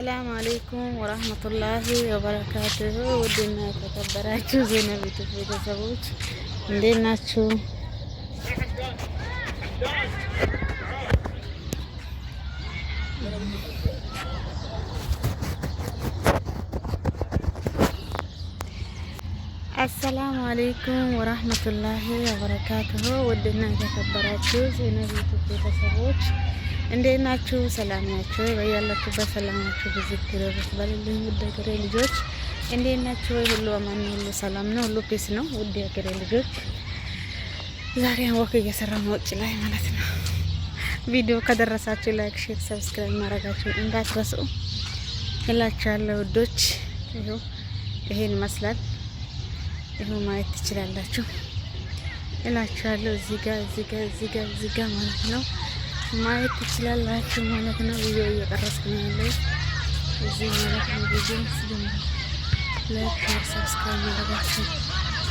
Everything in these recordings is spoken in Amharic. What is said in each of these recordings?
ሰላም አለይኩም ወራህመቱላሂ ወበረካቱሁ። ውድና የተከበራችሁ ዜናብ ቤተሰቦች እንዴት ናችሁ? አሰላሙ አለይኩም ወራህመቱላሂ ወበረካቱሁ። ውድና የተከበራችሁ ዜናብ ቤተሰቦች እንዴት ናችሁ? ሰላም ናችሁ? በያላችሁበት ሰላማችሁ ብዙ ትረፍ በልልኝ። ውድ ሀገሬ ልጆች እንዴት ናችሁ? ሁሉ አማን፣ ሁሉ ሰላም ነው፣ ሁሉ ፒስ ነው። ውድ ሀገሬ ልጆች ዛሬ ወክ እየሰራሁ ነው፣ ውጭ ላይ ማለት ነው። ቪዲዮ ከደረሳችሁ ላይክ፣ ሼር፣ ሰብስክራይብ ማድረጋችሁን እንዳትረሱ እላችኋለሁ ውዶች። ይሄን ይመስላል። ይሄው ማየት ትችላላችሁ እላችኋለሁ። እዚህ ጋር ማለት ነው ማየት ትችላላችሁ ማለት ነው። ቪዲዮ እየቀረስኩ ነው ያለው እዚህ ማለት ነው። ቪዲዮ ስለምን ላይክ ሰብስክራይብ ማድረጋችሁ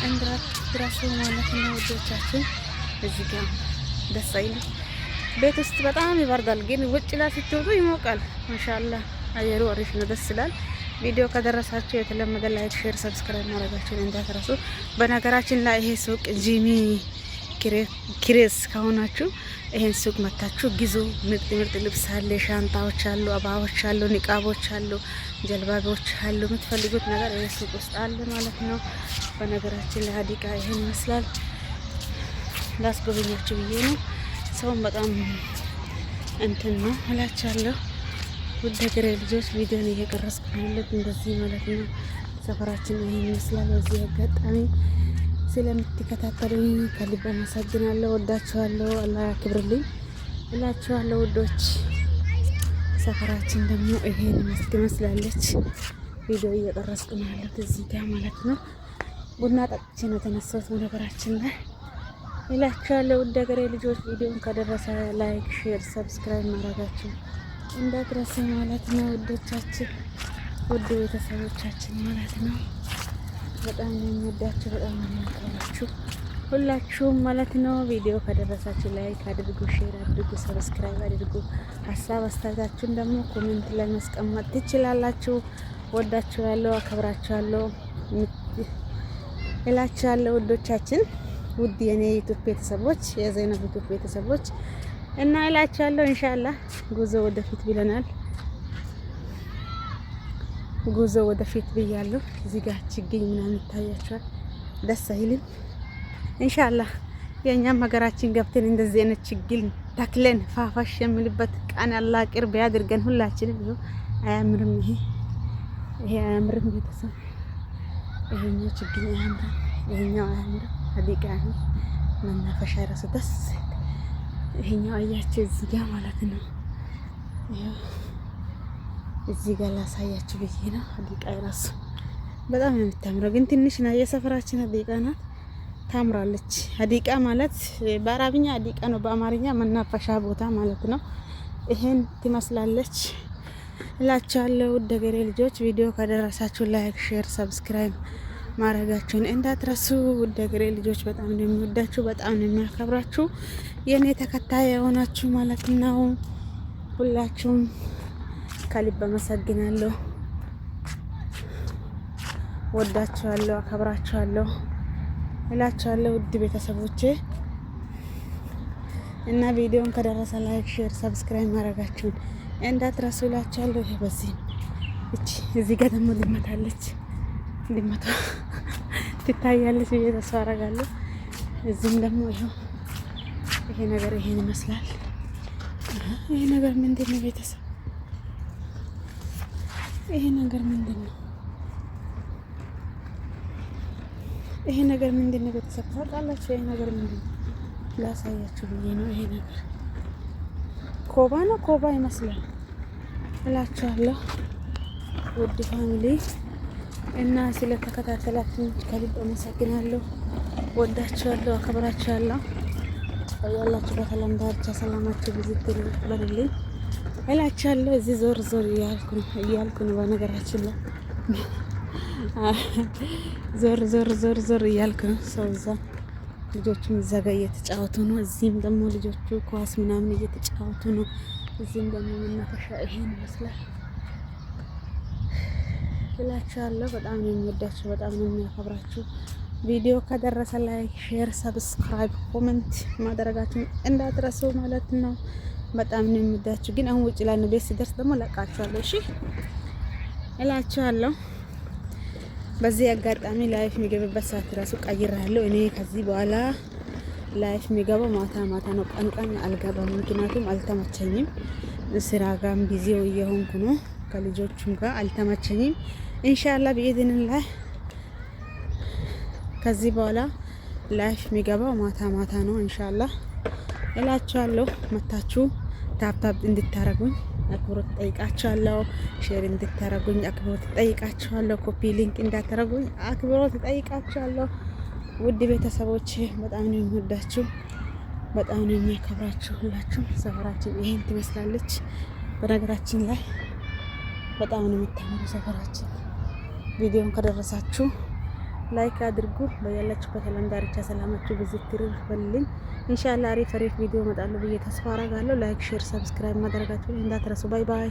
እንዳትረሱ ማለት ነው ውዶቻችን። እዚህ ጋር ደስ አይልም? ቤት ውስጥ በጣም ይበርዳል፣ ግን ውጭ ላይ ስትወጡ ይሞቃል። ማሻአላህ አየሩ አሪፍ ነው፣ ደስ ይላል። ቪዲዮ ከደረሳችሁ የተለመደ ላይክ ሼር ሰብስክራይብ ማድረጋችሁን እንዳትረሱ። በነገራችን ላይ ይሄ ሱቅ ጂሚ ክሬስ ከሆናችሁ ይሄን ሱቅ መታችሁ ግዙ። ምርጥ ልብስ አለ፣ ሻንጣዎች አሉ፣ አባዎች አሉ፣ ንቃቦች አሉ፣ ጀልባቦች አሉ። የምትፈልጉት ነገር ይሄ ሱቅ ውስጥ አለ ማለት ነው። በነገራችን ላይ ሀዲቃ ይሄን ይመስላል። ላስጎበኛችሁ ብዬ ነው። ሰውን በጣም እንትን ነው እላችኋለሁ። ውድ ሀገሬ ልጆች ቪዲዮን እየቀረስኩ ነው እንደዚህ ማለት ነው። ሰፈራችን ይሄን ይመስላል። በዚህ አጋጣሚ ስለምትከታተሉኝ ከልብ አመሰግናለሁ። ወዳችኋለሁ። አላህ ያክብርልኝ እላችኋለሁ ውዶች። ሰፈራችን ደግሞ ይሄን መስላለች። ቪዲዮ እየቀረስኩ ነው ያለሁት እዚህ ጋር ማለት ነው። ቡና ጠጥቼ ነው የተነሳሁት በነገራችን ላይ እላችኋለሁ። ውድ ሀገሬ ልጆች ቪዲዮን ከደረሰ ላይክ ሼር ሰብስክራይብ ማድረጋችሁ እንዳትረሱ ማለት ነው ውዶቻችን፣ ውድ ቤተሰቦቻችን ማለት ነው። በጣም የሚወዳችሁ በጣም የሚያከብራችሁ ሁላችሁም ማለት ነው። ቪዲዮ ከደረሳችሁ ላይክ አድርጉ፣ ሼር አድርጉ፣ ሰብስክራይብ አድርጉ። ሀሳብ አስተያየታችሁን ደግሞ ኮሜንት ላይ ማስቀመጥ ትችላላችሁ። ወዳችኋለሁ፣ አከብራችኋለሁ እላችኋለሁ ውዶቻችን፣ ውድ የኔ ዩቲዩብ ቤተሰቦች፣ የዘይነብ ዩቲዩብ ቤተሰቦች እና እላችኋለሁ ኢንሻአላህ ጉዞ ወደፊት ብለናል። ጉዞ ወደፊት ብያለሁ። እዚህ ጋር ችግኝ ምናምን ይታያችኋል። ደስ አይልም? ኢንሻአላህ የኛም ሀገራችን ገብተን እንደዚህ አይነት ችግኝ ተክለን ፋፋሽ የምልበት ቀን አላህ ቅርብ ያድርገን ሁላችንም። ይሄ አያምርም? ይሄ አያምርም? ቤተሰብ ይሄኛው ችግኝ አያምርም? ይሄኛው አያምርም? ሀዲቃ ነው መናፈሻ ራሱ ደስ ይሄኛው አያችሁ እዚህ ጋር ማለት ነው። እዚህ ጋር ላሳያችሁ ብዬ ነው። ሀዲቃ ራሱ በጣም ነው የምታምረው፣ ግን ትንሽ ነው። የሰፈራችን ሀዲቃ ናት፣ ታምራለች። ሀዲቃ ማለት በአረብኛ ሀዲቃ ነው፣ በአማርኛ መናፈሻ ቦታ ማለት ነው። ይሄን ትመስላለች እላችኋለሁ። ውድ ሀገሬ ልጆች ቪዲዮ ከደረሳችሁ ላይክ ሼር ሰብስክራይብ ማድረጋችሁን እንዳትረሱ። ውድ ሀገሬ ልጆች በጣም ነው የሚወዳችሁ፣ በጣም ነው የሚያከብራችሁ፣ የኔ ተከታይ የሆናችሁ ማለት ነው። ሁላችሁም ከልብ አመሰግናለሁ። ወዳችኋለሁ፣ አከብራችኋለሁ እላችኋለሁ ውድ ቤተሰቦቼ እና ቪዲዮን ከደረሰ ላይክ ሼር ሰብስክራይብ ማድረጋችሁን እንዳትረሱ እላችኋለሁ። ይሄ በዚህ እዚህ ጋር ደግሞ ልመታለች፣ ልመታ ትታያለች ብዬ ተስፋ አደርጋለሁ። እዚህም ደግሞ ይሄ ነገር ይሄን ይመስላል። ይሄ ነገር ምንድን ነው ቤተሰብ? ይሄ ነገር ምንድን ነው? ይሄ ነገር ምንድን ነው ቤተሰብ? ታውቃላችሁ? ይሄ ነገር ምንድን ነው? ላሳያችሁ ብዬ ነው። ይሄ ነገር ኮባ ነው፣ ኮባ ይመስላል እላችኋለሁ ውድ ፋሚሊ እና ስለተከታተላችሁ ከልብ አመሰግናለሁ። ወዳችኋለሁ፣ አከብራችኋለሁ። ያላችሁ በሰላም ዳርቻ ሰላማችሁ ብዙ ትበልልኝ እላችኋለሁ። እዚህ ዞር እያልኩ ነው። በነገራችን ላይ ዞር እያልኩ ነው። ሰው እዛ ልጆቹም እዛ ጋር እየተጫወቱ ነው። እዚህም ደግሞ ልጆቹ ኳስ ምናምን እየተጫወቱ ነው። እዚህም ደግሞ መናፈሻ ይሄን ይመስላል። እላችኋለሁ። በጣም ነው የሚወዳችሁ፣ በጣም ነው የሚያከብራችሁ። ቪዲዮ ከደረሰ ላይክ፣ ሼር፣ ሰብስክራይብ፣ ኮሜንት ማድረጋችሁን እንዳትረሱ ማለት ነው። በጣም ነው የሚወዳችሁ። ግን አሁን ውጭ ላይ ነው፣ ቤት ሲደርስ ደግሞ ለቃችኋለሁ። እሺ እላችኋለሁ። በዚህ አጋጣሚ ላይፍ የሚገባበት ሰዓት ራሱ ቀይራለሁ። እኔ ከዚህ በኋላ ላይፍ የሚገባው ማታ ማታ ነው፣ ቀን ቀን አልገባም። ምክንያቱም አልተመቸኝም። ስራ ጋርም ቢዚው እየሆንኩ ነው፣ ከልጆቹም ጋር አልተመቸኝም። ኢንሻአላህ ቢኢዝኒላህ ከዚህ በኋላ ላይፍ የሚገባው ማታ ማታ ነው ኢንሻአላህ እላችኋለሁ። መታችሁ ታፕታፕ እንድታረጉኝ አክብሮት ጠይቃችኋለሁ። ሼር እንድታረጉኝ አክብሮት ጠይቃችኋለሁ። ኮፒ ሊንክ እንዳታረጉኝ አክብሮት ጠይቃችኋለሁ። ውድ ቤተሰቦች በጣም ነው የሚወዳችሁ፣ በጣም ነው የሚያከብራችሁ ሁላችሁም። ሰፈራችን ይሄን ትመስላለች። በነገራችን ላይ በጣም ነው የምታምሩ ሰፈራችን። ቪዲዮን ከደረሳችሁ ላይክ አድርጉ። በያላችሁበት ዓለም ዳርቻ ሰላማችሁ ብዙ ይበልልኝ። ኢንሻአላህ አሪፍ ቪዲዮ እመጣለሁ ብዬ ተስፋ አደርጋለሁ። ላይክ፣ ሼር፣ ሰብስክራይብ ማድረጋችሁን እንዳትረሱ። ባይ ባይ።